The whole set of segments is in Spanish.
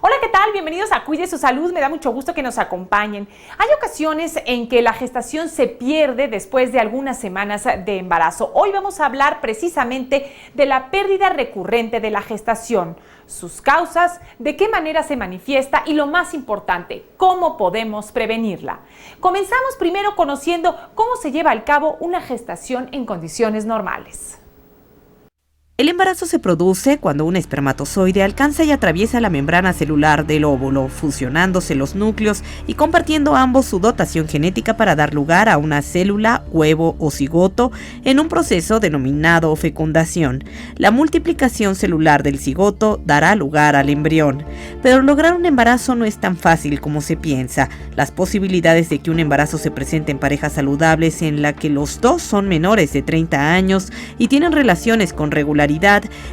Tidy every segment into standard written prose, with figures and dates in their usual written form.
Hola, ¿qué tal? Bienvenidos a Cuide su Salud. Me da mucho gusto que nos acompañen. Hay ocasiones en que la gestación se pierde después de algunas semanas de embarazo. Hoy vamos a hablar precisamente de la pérdida recurrente de la gestación, sus causas, de qué manera se manifiesta y lo más importante, cómo podemos prevenirla. Comenzamos primero conociendo cómo se lleva a cabo una gestación en condiciones normales. El embarazo se produce cuando un espermatozoide alcanza y atraviesa la membrana celular del óvulo, fusionándose los núcleos y compartiendo ambos su dotación genética para dar lugar a una célula, huevo o cigoto en un proceso denominado fecundación. La multiplicación celular del cigoto dará lugar al embrión. Pero lograr un embarazo no es tan fácil como se piensa. Las posibilidades de que un embarazo se presente en parejas saludables en la que los dos son menores de 30 años y tienen relaciones con regularidad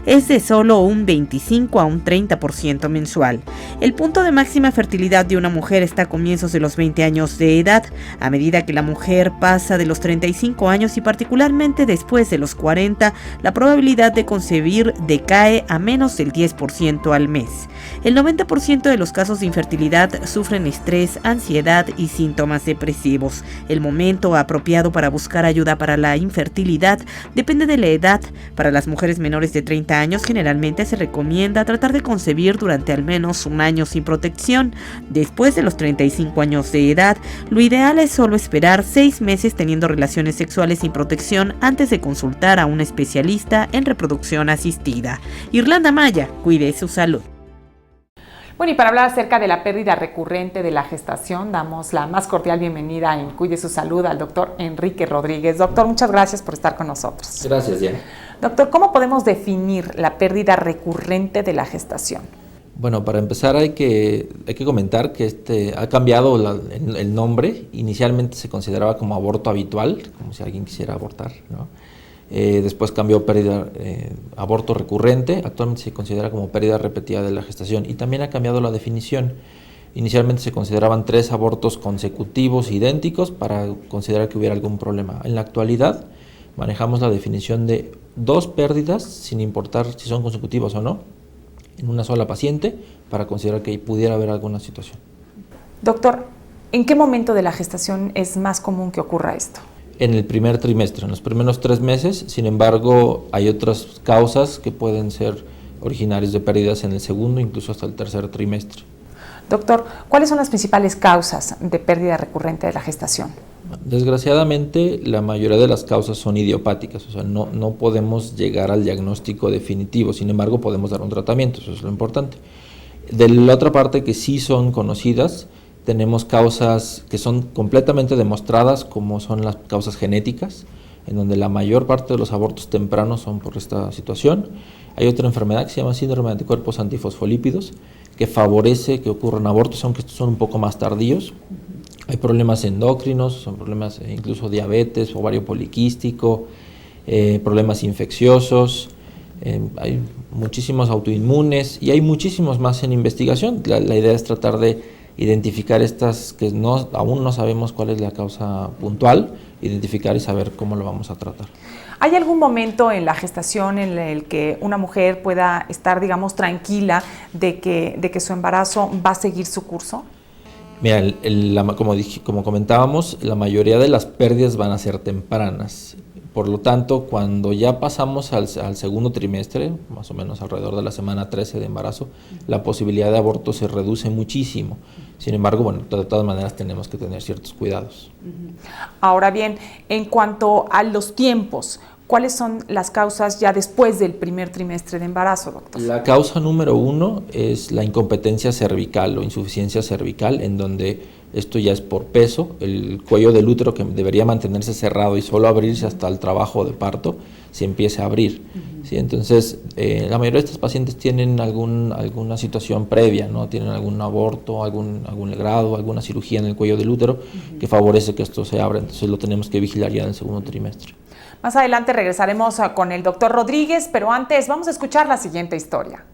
es de solo un 25 a un 30% mensual. El punto de máxima fertilidad de una mujer está a comienzos de los 20 años de edad. A medida que la mujer pasa de los 35 años y particularmente después de los 40, la probabilidad de concebir decae a menos del 10% al mes. El 90% de los casos de infertilidad sufren estrés, ansiedad y síntomas depresivos. El momento apropiado para buscar ayuda para la infertilidad depende de la edad. Para las mujeres menores de 30 años generalmente se recomienda tratar de concebir durante al menos un año sin protección. Después de los 35 años de edad, lo ideal es solo esperar 6 meses teniendo relaciones sexuales sin protección antes de consultar a un especialista en reproducción asistida. Irlanda Maya, cuide su salud. Bueno, y para hablar acerca de la pérdida recurrente de la gestación, damos la más cordial bienvenida en Cuide su Salud al doctor Enrique Rodríguez. Doctor, muchas gracias por estar con nosotros. Gracias, Diana. Doctor, ¿cómo podemos definir la pérdida recurrente de la gestación? Bueno, para empezar hay que comentar que ha cambiado el nombre. Inicialmente se consideraba como aborto habitual, como si alguien quisiera abortar, ¿no? Después cambió aborto recurrente. Actualmente se considera como pérdida repetida de la gestación y también ha cambiado la definición. Inicialmente se consideraban 3 abortos consecutivos idénticos para considerar que hubiera algún problema. En la actualidad manejamos la definición de 2 pérdidas, sin importar si son consecutivas o no, en una sola paciente, para considerar que pudiera haber alguna situación. Doctor, ¿en qué momento de la gestación es más común que ocurra esto? En el primer trimestre, en los primeros 3 meses. Sin embargo, hay otras causas que pueden ser originarias de pérdidas en el segundo, incluso hasta el tercer trimestre. Doctor, ¿cuáles son las principales causas de pérdida recurrente de la gestación? Desgraciadamente, la mayoría de las causas son idiopáticas, o sea, no podemos llegar al diagnóstico definitivo. Sin embargo, podemos dar un tratamiento, eso es lo importante. De la otra parte, que sí son conocidas, tenemos causas que son completamente demostradas, como son las causas genéticas, en donde la mayor parte de los abortos tempranos son por esta situación. Hay otra enfermedad que se llama síndrome de anticuerpos antifosfolípidos, que favorece que ocurran abortos, aunque estos son un poco más tardíos. Hay problemas endocrinos, son problemas incluso diabetes, ovario poliquístico, problemas infecciosos, hay muchísimos autoinmunes y hay muchísimos más en investigación. La idea es tratar de identificar estas que aún no sabemos cuál es la causa puntual, identificar y saber cómo lo vamos a tratar. ¿Hay algún momento en la gestación en el que una mujer pueda estar, digamos, tranquila de que su embarazo va a seguir su curso? Mira, como comentábamos, la mayoría de las pérdidas van a ser tempranas. Por lo tanto, cuando ya pasamos al segundo trimestre, más o menos alrededor de la semana 13 de embarazo, la posibilidad de aborto se reduce muchísimo. Sin embargo, bueno, de todas maneras tenemos que tener ciertos cuidados. Ahora bien, en cuanto a los tiempos, ¿cuáles son las causas ya después del primer trimestre de embarazo, doctor? La causa número 1 es la incompetencia cervical o insuficiencia cervical, en donde esto ya es por peso, el cuello del útero que debería mantenerse cerrado y solo abrirse hasta el trabajo de parto, se empieza a abrir. ¿Sí? Entonces, la mayoría de estos pacientes tienen alguna situación previa, ¿no? Tienen algún aborto, algún grado, alguna cirugía en el cuello del útero que favorece que esto se abra, entonces lo tenemos que vigilar ya en el segundo trimestre. Más adelante regresaremos con el doctor Rodríguez, pero antes vamos a escuchar la siguiente historia.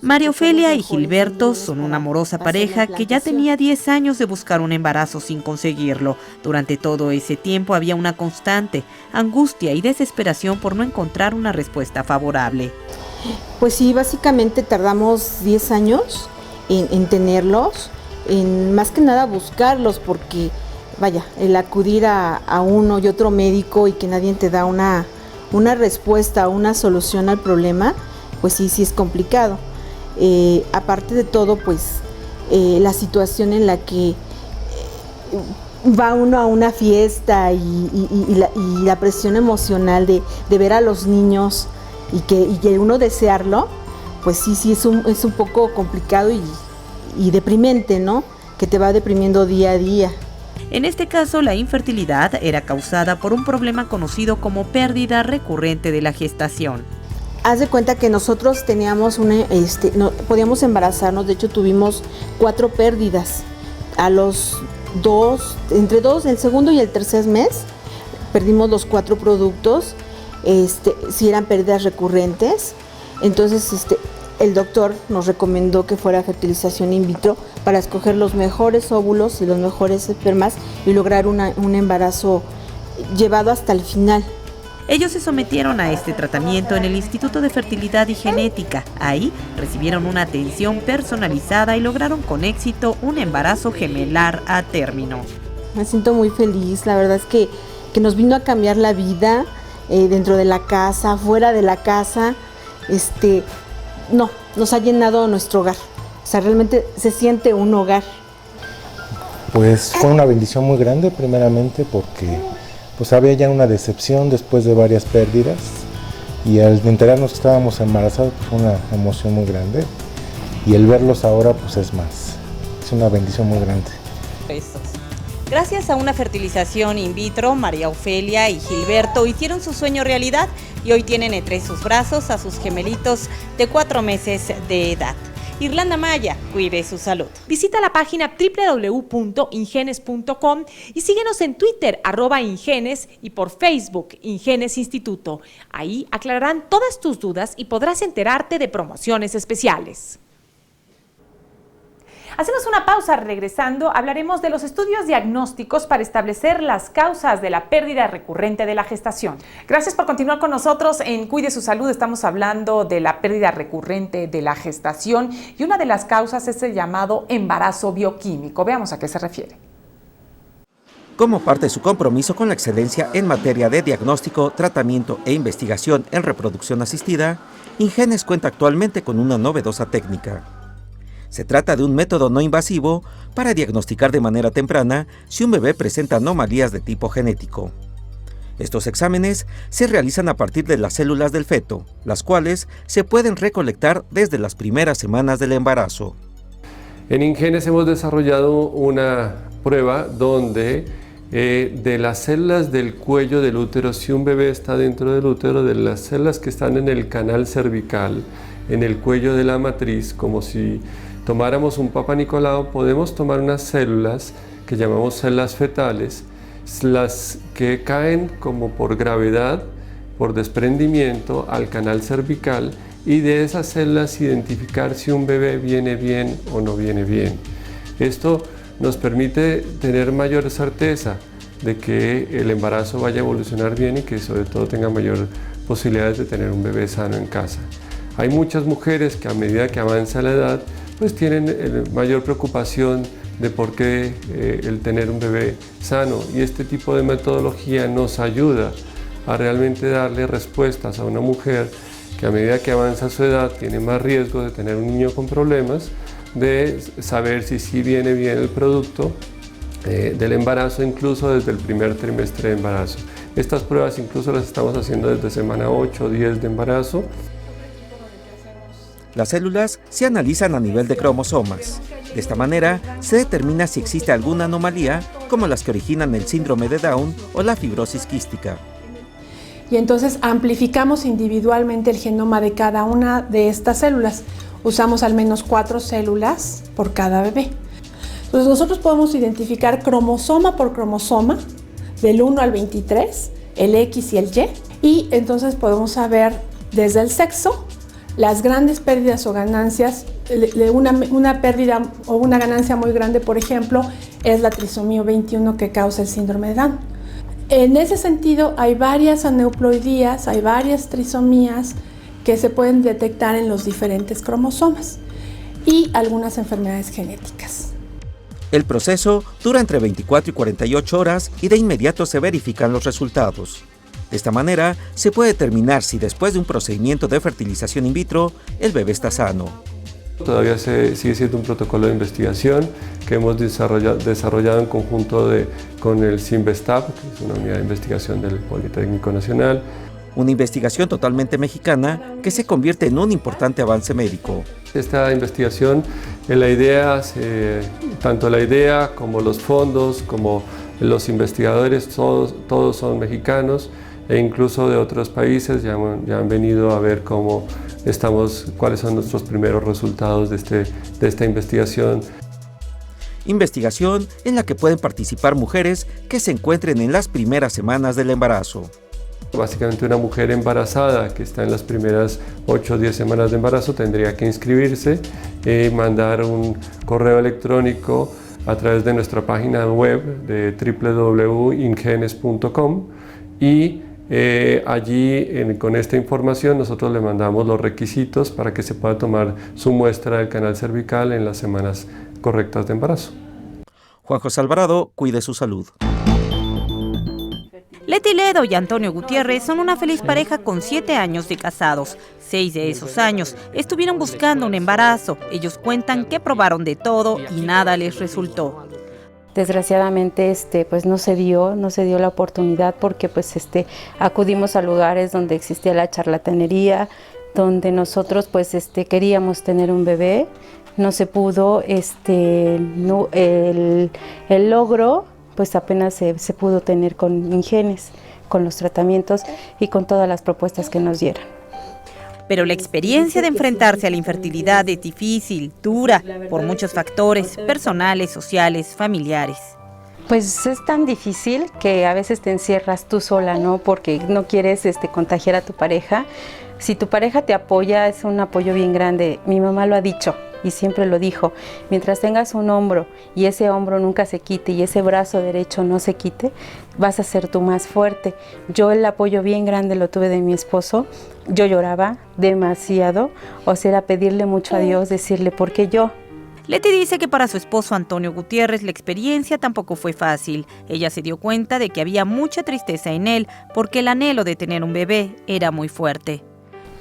María Ofelia y Gilberto son una amorosa pareja que ya tenía 10 años de buscar un embarazo sin conseguirlo. Durante todo ese tiempo había una constante angustia y desesperación por no encontrar una respuesta favorable. Pues sí, básicamente tardamos 10 años en tenerlos, en más que nada buscarlos, porque vaya, el acudir a uno y otro médico y que nadie te da una respuesta, una solución al problema, pues sí es complicado. Aparte de todo, pues la situación en la que va uno a una fiesta y la presión emocional de ver a los niños y que uno desearlo, pues sí es un poco complicado y deprimente, ¿no? Que te va deprimiendo día a día. En este caso, la infertilidad era causada por un problema conocido como pérdida recurrente de la gestación. Haz de cuenta que nosotros teníamos no podíamos embarazarnos, de hecho tuvimos 4 pérdidas. A los entre el segundo y el tercer mes, perdimos los 4 productos, si eran pérdidas recurrentes. Entonces, el doctor nos recomendó que fuera fertilización in vitro para escoger los mejores óvulos y los mejores espermas y lograr un embarazo llevado hasta el final. Ellos se sometieron a este tratamiento en el Instituto de Fertilidad y Genética. Ahí recibieron una atención personalizada y lograron con éxito un embarazo gemelar a término. Me siento muy feliz, la verdad es que nos vino a cambiar la vida, dentro de la casa, fuera de la casa. Nos ha llenado nuestro hogar. O sea, realmente se siente un hogar. Pues fue una bendición muy grande, primeramente, porque pues había ya una decepción después de varias pérdidas. Y al enterarnos que estábamos embarazados, pues fue una emoción muy grande. Y el verlos ahora, pues es una bendición muy grande. Gracias a una fertilización in vitro, María Ofelia y Gilberto hicieron su sueño realidad y hoy tienen entre sus brazos a sus gemelitos de 4 meses de edad. Irlanda Maya, cuide su salud. Visita la página www.ingenes.com y síguenos en Twitter, @Ingenes, y por Facebook, Ingenes Instituto. Ahí aclararán todas tus dudas y podrás enterarte de promociones especiales. Hacemos una pausa. Regresando, hablaremos de los estudios diagnósticos para establecer las causas de la pérdida recurrente de la gestación. Gracias por continuar con nosotros en Cuide su Salud. Estamos hablando de la pérdida recurrente de la gestación y una de las causas es el llamado embarazo bioquímico. Veamos a qué se refiere. Como parte de su compromiso con la excelencia en materia de diagnóstico, tratamiento e investigación en reproducción asistida, Ingenes cuenta actualmente con una novedosa técnica. Se trata de un método no invasivo para diagnosticar de manera temprana si un bebé presenta anomalías de tipo genético. Estos exámenes se realizan a partir de las células del feto, las cuales se pueden recolectar desde las primeras semanas del embarazo. En Ingenes hemos desarrollado una prueba donde de las células del cuello del útero, si un bebé está dentro del útero, de las células que están en el canal cervical, en el cuello de la matriz, como si tomáramos un Papa Nicolau, podemos tomar unas células que llamamos células fetales, las que caen como por gravedad, por desprendimiento al canal cervical, y de esas células identificar si un bebé viene bien o no viene bien. Esto nos permite tener mayor certeza de que el embarazo vaya a evolucionar bien y que sobre todo tenga mayor posibilidades de tener un bebé sano en casa. Hay muchas mujeres que a medida que avanza la edad, pues tienen mayor preocupación de por qué el tener un bebé sano, y este tipo de metodología nos ayuda a realmente darle respuestas a una mujer que a medida que avanza su edad tiene más riesgo de tener un niño con problemas, de saber si sí viene bien el producto del embarazo, incluso desde el primer trimestre de embarazo. Estas pruebas incluso las estamos haciendo desde semana 8 o 10 de embarazo. Las células se analizan a nivel de cromosomas. De esta manera, se determina si existe alguna anomalía, como las que originan el síndrome de Down o la fibrosis quística. Y entonces amplificamos individualmente el genoma de cada una de estas células. Usamos al menos 4 células por cada bebé. Entonces nosotros podemos identificar cromosoma por cromosoma, del 1 al 23, el X y el Y, y entonces podemos saber desde el sexo las grandes pérdidas o ganancias. Una pérdida o una ganancia muy grande, por ejemplo, es la trisomía 21 que causa el síndrome de Down. En ese sentido, hay varias aneuploidías, hay varias trisomías que se pueden detectar en los diferentes cromosomas y algunas enfermedades genéticas. El proceso dura entre 24 y 48 horas y de inmediato se verifican los resultados. De esta manera, se puede determinar si después de un procedimiento de fertilización in vitro, el bebé está sano. Todavía sigue siendo un protocolo de investigación que hemos desarrollado en conjunto con el CIMBESTAB, que es una unidad de investigación del Politécnico Nacional. Una investigación totalmente mexicana que se convierte en un importante avance médico. Esta investigación, tanto la idea como los fondos, como los investigadores, todos son mexicanos e incluso de otros países ya han venido a ver cuáles son nuestros primeros resultados de esta investigación. Investigación en la que pueden participar mujeres que se encuentren en las primeras semanas del embarazo. Básicamente una mujer embarazada que está en las primeras 8 o 10 semanas de embarazo tendría que inscribirse y mandar un correo electrónico a través de nuestra página web de www.ingenes.com y allí con esta información nosotros le mandamos los requisitos para que se pueda tomar su muestra del canal cervical en las semanas correctas de embarazo. Juan José Alvarado, cuide su salud. Leti Ledo y Antonio Gutiérrez son una feliz pareja con 7 años de casados. 6 de esos años estuvieron buscando un embarazo. Ellos cuentan que probaron de todo y nada les resultó. Desgraciadamente pues no se dio la oportunidad porque acudimos a lugares donde existía la charlatanería, donde nosotros queríamos tener un bebé, no se pudo, el logro pues apenas se pudo tener con Ingenes, con los tratamientos y con todas las propuestas que nos dieron. Pero la experiencia de enfrentarse a la infertilidad es difícil, dura, por muchos factores personales, sociales, familiares. Pues es tan difícil que a veces te encierras tú sola, ¿no? Porque no quieres contagiar a tu pareja. Si tu pareja te apoya, es un apoyo bien grande. Mi mamá lo ha dicho y siempre lo dijo. Mientras tengas un hombro y ese hombro nunca se quite y ese brazo derecho no se quite, vas a ser tú más fuerte. Yo el apoyo bien grande lo tuve de mi esposo. Yo lloraba demasiado, o sea, era pedirle mucho a Dios, decirle, ¿por qué yo? Leti dice que para su esposo Antonio Gutiérrez la experiencia tampoco fue fácil. Ella se dio cuenta de que había mucha tristeza en él porque el anhelo de tener un bebé era muy fuerte.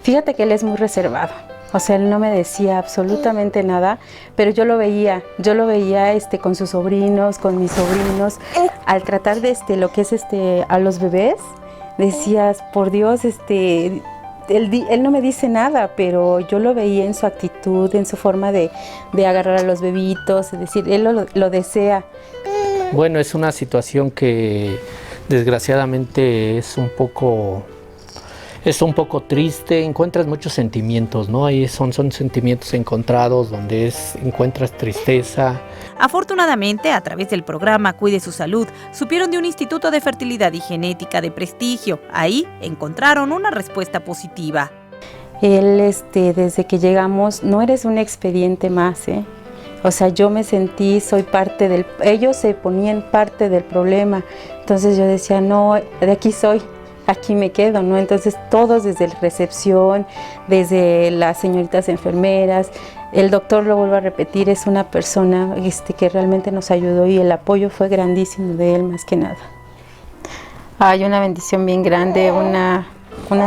Fíjate que él es muy reservado, o sea, él no me decía absolutamente nada, pero yo lo veía con sus sobrinos, con mis sobrinos. Al tratar de lo que es a los bebés, decías, por Dios, él no me dice nada, pero yo lo veía en su actitud, en su forma de agarrar a los bebitos, es decir, él lo desea. Bueno, es una situación que desgraciadamente es un poco triste, encuentras muchos sentimientos, ¿no? Ahí son sentimientos encontrados donde encuentras tristeza. Afortunadamente, a través del programa Cuide su Salud, supieron de un instituto de fertilidad y genética de prestigio. Ahí encontraron una respuesta positiva. Él, desde que llegamos, no eres un expediente más, ¿eh? O sea, yo me sentí, soy parte ellos se ponían parte del problema. Entonces yo decía, no, de aquí soy. Aquí me quedo, ¿no? Entonces todos desde la recepción, desde las señoritas enfermeras, el doctor, lo vuelvo a repetir, es una persona que realmente nos ayudó y el apoyo fue grandísimo de él más que nada. Hay una bendición bien grande, una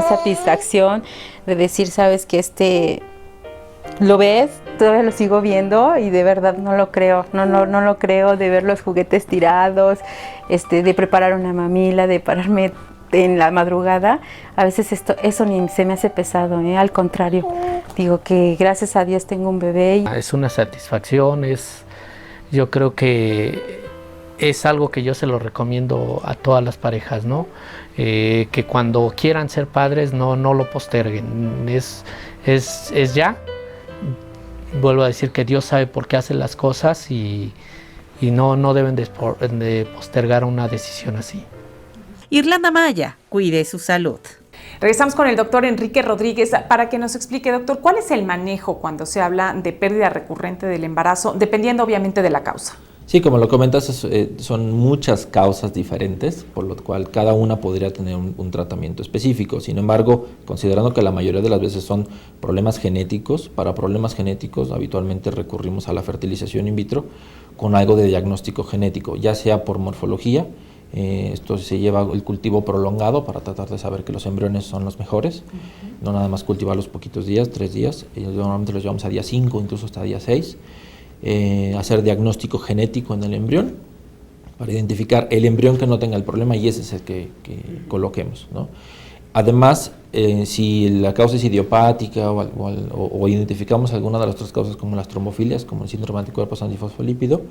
satisfacción de decir, sabes que lo ves, todavía lo sigo viendo y de verdad no lo creo, no lo creo, de ver los juguetes tirados, de preparar una mamila, de pararme en la madrugada, a veces eso ni se me hace pesado, al contrario, digo que gracias a Dios tengo un bebé. Es una satisfacción, yo creo que es algo que yo se lo recomiendo a todas las parejas, ¿no? Que cuando quieran ser padres no lo posterguen, es ya. Vuelvo a decir que Dios sabe por qué hace las cosas y no deben de postergar una decisión así. Irlanda Maya, cuide su salud. Regresamos con el doctor Enrique Rodríguez para que nos explique, doctor, ¿cuál es el manejo cuando se habla de pérdida recurrente del embarazo, dependiendo obviamente de la causa? Sí, como lo comentas, son muchas causas diferentes, por lo cual cada una podría tener un tratamiento específico. Sin embargo, considerando que la mayoría de las veces son problemas genéticos, para problemas genéticos habitualmente recurrimos a la fertilización in vitro con algo de diagnóstico genético, ya sea por morfología. Esto se lleva el cultivo prolongado para tratar de saber que los embriones son los mejores, no nada más cultivarlos poquitos días, 3 días, normalmente los llevamos a día 5, incluso hasta día 6. Hacer diagnóstico genético en el embrión para identificar el embrión que no tenga el problema y ese es el que coloquemos, ¿no? Además, si la causa es idiopática o identificamos alguna de las otras causas como las trombofilias, como el síndrome de anticuerpos antifosfolípido,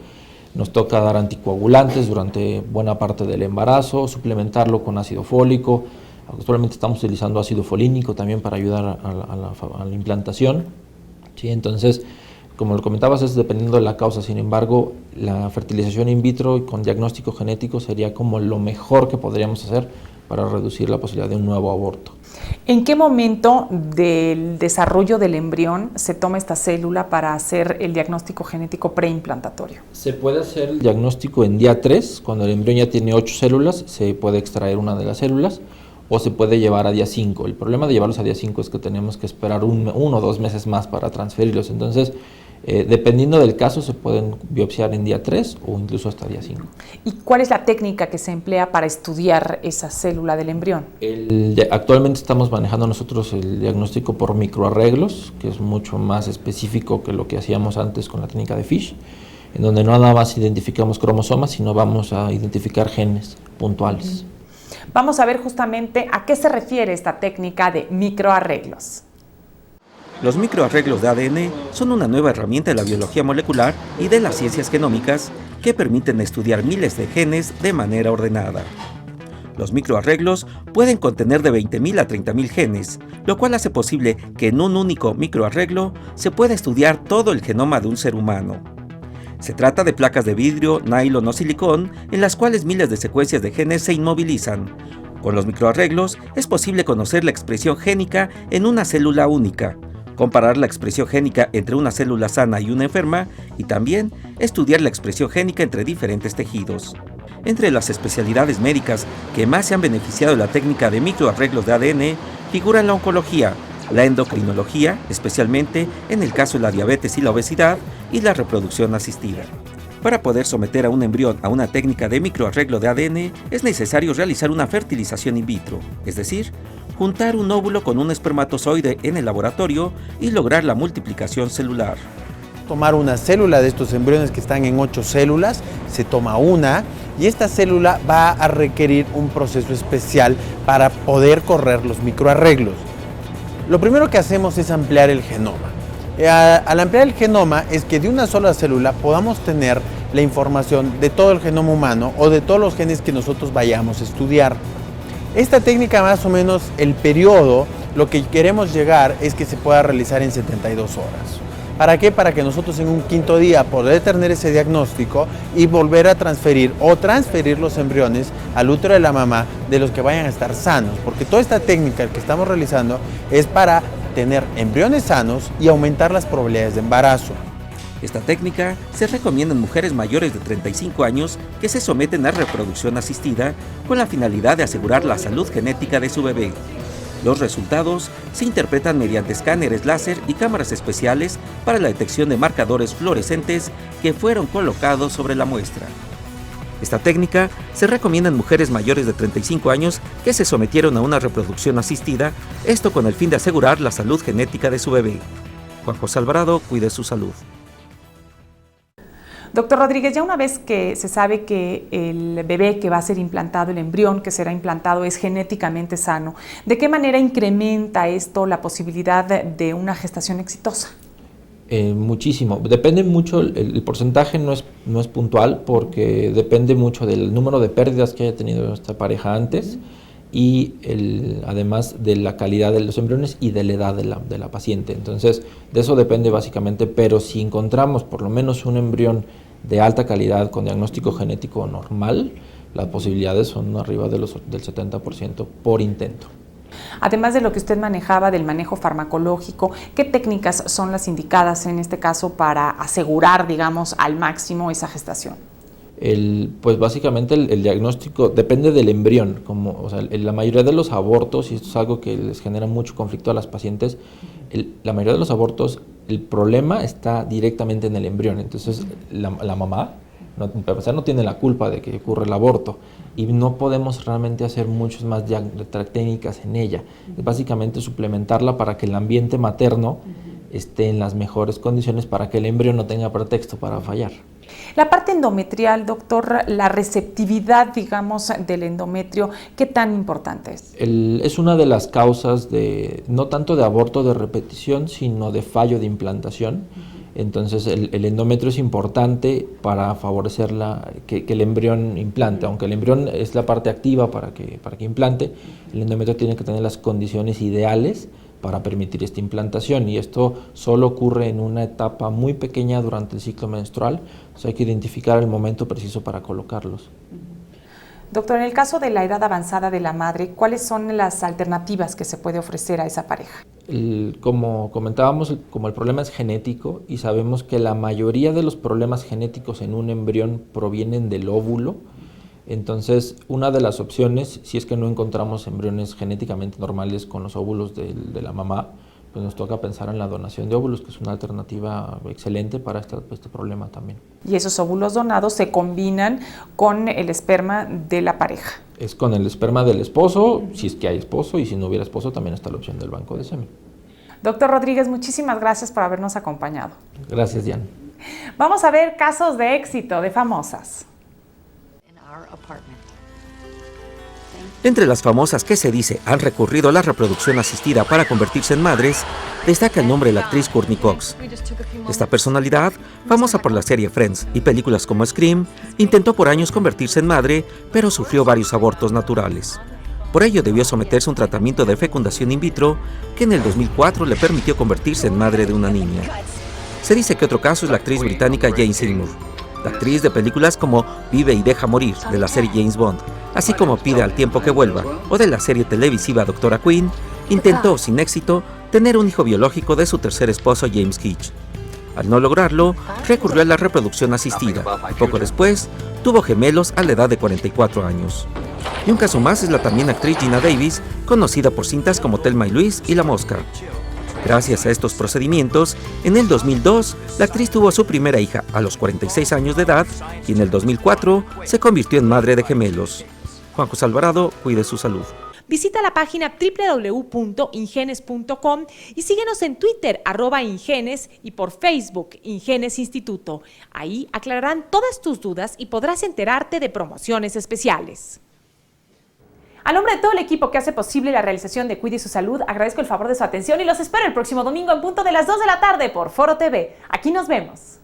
nos toca dar anticoagulantes durante buena parte del embarazo, suplementarlo con ácido fólico. Actualmente estamos utilizando ácido folínico también para ayudar a la implantación, ¿sí? Entonces, como lo comentabas, es dependiendo de la causa. Sin embargo, la fertilización in vitro con diagnóstico genético sería como lo mejor que podríamos hacer para reducir la posibilidad de un nuevo aborto. ¿En qué momento del desarrollo del embrión se toma esta célula para hacer el diagnóstico genético preimplantatorio? Se puede hacer el diagnóstico en día 3, cuando el embrión ya tiene 8 células, se puede extraer una de las células, o se puede llevar a día 5. El problema de llevarlos a día 5 es que tenemos que esperar 1 o 2 meses más para transferirlos. Entonces, dependiendo del caso, se pueden biopsiar en día 3 o incluso hasta día 5. ¿Y cuál es la técnica que se emplea para estudiar esa célula del embrión? Actualmente estamos manejando nosotros el diagnóstico por microarreglos, que es mucho más específico que lo que hacíamos antes con la técnica de Fish, en donde no nada más identificamos cromosomas, sino vamos a identificar genes puntuales. Vamos a ver justamente a qué se refiere esta técnica de microarreglos. Los microarreglos de ADN son una nueva herramienta de la biología molecular y de las ciencias genómicas que permiten estudiar miles de genes de manera ordenada. Los microarreglos pueden contener de 20.000 a 30.000 genes, lo cual hace posible que en un único microarreglo se pueda estudiar todo el genoma de un ser humano. Se trata de placas de vidrio, nylon o silicón en las cuales miles de secuencias de genes se inmovilizan. Con los microarreglos es posible conocer la expresión génica en una célula única, comparar la expresión génica entre una célula sana y una enferma y también estudiar la expresión génica entre diferentes tejidos. Entre las especialidades médicas que más se han beneficiado de la técnica de microarreglos de ADN figuran la oncología, la endocrinología, especialmente en el caso de la diabetes y la obesidad, y la reproducción asistida. Para poder someter a un embrión a una técnica de microarreglo de ADN es necesario realizar una fertilización in vitro, es decir, juntar un óvulo con un espermatozoide en el laboratorio y lograr la multiplicación celular. Tomar una célula de estos embriones que están en 8 células, se toma una y esta célula va a requerir un proceso especial para poder correr los microarreglos. Lo primero que hacemos es ampliar el genoma. Al ampliar el genoma es que de una sola célula podamos tener la información de todo el genoma humano o de todos los genes que nosotros vayamos a estudiar. Esta técnica más o menos el periodo, lo que queremos llegar es que se pueda realizar en 72 horas. ¿Para qué? Para que nosotros en un quinto día poder tener ese diagnóstico y volver a transferir los embriones al útero de la mamá de los que vayan a estar sanos, porque toda esta técnica que estamos realizando es para tener embriones sanos y aumentar las probabilidades de embarazo. Esta técnica se recomienda en mujeres mayores de 35 años que se someten a reproducción asistida con la finalidad de asegurar la salud genética de su bebé. Los resultados se interpretan mediante escáneres láser y cámaras especiales para la detección de marcadores fluorescentes que fueron colocados sobre la muestra. Esta técnica se recomienda en mujeres mayores de 35 años que se sometieron a una reproducción asistida, esto con el fin de asegurar la salud genética de su bebé. Juan José Alvarado, cuide su salud. Doctor Rodríguez, ya una vez que se sabe que el bebé que va a ser implantado, el embrión que será implantado es genéticamente sano, ¿de qué manera incrementa esto la posibilidad de una gestación exitosa? Muchísimo. Depende mucho, el porcentaje no es puntual porque depende mucho del número de pérdidas que haya tenido esta pareja antes y además de la calidad de los embriones y de la edad de la paciente. Entonces, de eso depende básicamente, pero si encontramos por lo menos un embrión de alta calidad con diagnóstico genético normal, las posibilidades son arriba del 70% por intento. Además de lo que usted manejaba del manejo farmacológico, ¿qué técnicas son las indicadas en este caso para asegurar, digamos, al máximo esa gestación? Pues básicamente el diagnóstico depende del embrión, o sea, la mayoría de los abortos, y esto es algo que les genera mucho conflicto a las pacientes, la mayoría de los abortos, el problema está directamente en el embrión. Entonces la mamá no tiene la culpa de que ocurre el aborto y no podemos realmente hacer muchas más técnicas en ella. Es básicamente suplementarla para que el ambiente materno esté en las mejores condiciones para que el embrión no tenga pretexto para fallar. La parte endometrial, doctor, la receptividad, digamos, del endometrio, ¿qué tan importante es? Es una de las causas no tanto de aborto de repetición, sino de fallo de implantación. Entonces el endometrio es importante para favorecer que el embrión implante. Aunque el embrión es la parte activa para que implante, el endometrio tiene que tener las condiciones ideales para permitir esta implantación, y esto solo ocurre en una etapa muy pequeña durante el ciclo menstrual. Entonces hay que identificar el momento preciso para colocarlos. Doctor, en el caso de la edad avanzada de la madre, ¿cuáles son las alternativas que se puede ofrecer a esa pareja? Como comentábamos, como el problema es genético y sabemos que la mayoría de los problemas genéticos en un embrión provienen del óvulo, entonces una de las opciones, si es que no encontramos embriones genéticamente normales con los óvulos de la mamá, pues nos toca pensar en la donación de óvulos, que es una alternativa excelente para este problema también. Y esos óvulos donados se combinan con el esperma de la pareja. Es con el esperma del esposo, si es que hay esposo, y si no hubiera esposo también está la opción del banco de semen. Doctor Rodríguez, muchísimas gracias por habernos acompañado. Gracias, Diana. Vamos a ver casos de éxito de famosas. Entre las famosas que se dice han recurrido a la reproducción asistida para convertirse en madres, destaca el nombre de la actriz Courtney Cox. Esta personalidad, famosa por la serie Friends y películas como Scream, intentó por años convertirse en madre, pero sufrió varios abortos naturales. Por ello debió someterse a un tratamiento de fecundación in vitro que en el 2004 le permitió convertirse en madre de una niña. Se dice que otro caso es la actriz británica Jane Seymour, la actriz de películas como Vive y deja morir, de la serie James Bond, así como Pide al tiempo que vuelva, o de la serie televisiva Dra. Queen, intentó, sin éxito, tener un hijo biológico de su tercer esposo James Kitch. Al no lograrlo, recurrió a la reproducción asistida, y poco después, tuvo gemelos a la edad de 44 años. Y un caso más es la también actriz Geena Davis, conocida por cintas como Thelma y Luis y La Mosca. Gracias a estos procedimientos, en el 2002, la actriz tuvo su primera hija a los 46 años de edad y en el 2004 se convirtió en madre de gemelos. Juan José Alvarado, cuide su salud. Visita la página www.ingenes.com y síguenos en Twitter, @Ingenes, y por Facebook, Ingenes Instituto. Ahí aclararán todas tus dudas y podrás enterarte de promociones especiales. A nombre de todo el equipo que hace posible la realización de Cuide su Salud, agradezco el favor de su atención y los espero el próximo domingo en punto de las 2 de la tarde por Foro TV. Aquí nos vemos.